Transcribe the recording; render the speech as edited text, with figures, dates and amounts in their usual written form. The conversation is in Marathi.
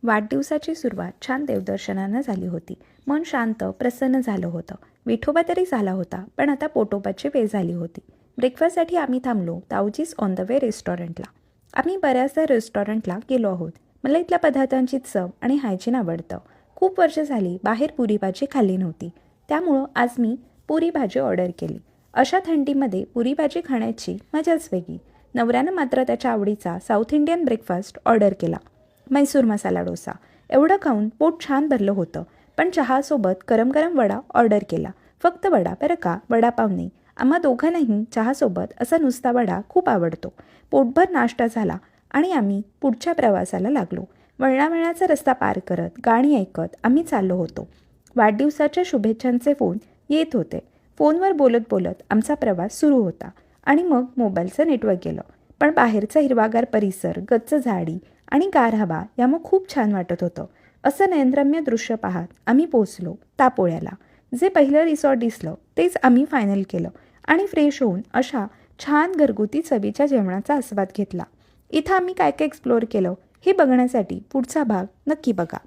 वाढदिवसाची सुरुवात छान देवदर्शनानं झाली होती. मन शांत प्रसन्न झालं होतं. विठोबा तरी झाला होता, पण आता पोटोबाची वेळ झाली होती. ब्रेकफास्टसाठी आम्ही थांबलो ताऊजीज ऑन द वे रेस्टॉरंटला. आम्ही बऱ्याचदा रेस्टॉरंटला गेलो आहोत. मला इथल्या पदार्थांची चव आणि हायजीन आवडतं. खूप वर्ष झाली बाहेर पुरी भाजी खाल्ली नव्हती, त्यामुळं आज मी पुरी भाजी ऑर्डर केली. अशा थंडीमध्ये पुरी भाजी खाण्याची मजाच वेगळी. नवऱ्यानं मात्र त्याच्या आवडीचा साऊथ इंडियन ब्रेकफास्ट ऑर्डर केला. मैसूर मसाला डोसा. एवढं खाऊन पोट छान भरलं होतं, पण चहासोबत गरम गरम वडा ऑर्डर केला. फक्त वडा बरं का, वडापाव नाही. आम्हा दोघांनाही चहासोबत असा नुसता वडा खूप आवडतो. पोटभर नाश्ता झाला आणि आम्ही पुढच्या प्रवासाला लागलो. वळणावळणाचा रस्ता पार करत गाणी ऐकत आम्ही चाललो होतो. वाढदिवसाच्या शुभेच्छांचे फोन येत होते. फोनवर बोलत बोलत आमचा प्रवास सुरू होता आणि मग मोबाईलचं नेटवर्क गेलं. पण बाहेरचा हिरवागार परिसर, गच्च झाडी आणि गार हवा यामुळे खूप छान वाटत होतं. असं नयनरम्य दृश्य पाहत आम्ही पोचलो तापोळ्याला. जे पहिलं रिसॉर्ट दिसलं तेच आम्ही फायनल केलं आणि फ्रेश होऊन अशा छान घरगुती चवीच्या जेवणाचा आस्वाद घेतला. इथं आम्ही काय काय एक्सप्लोअर केलं हे बघण्यासाठी पुढचा भाग नक्की बघा.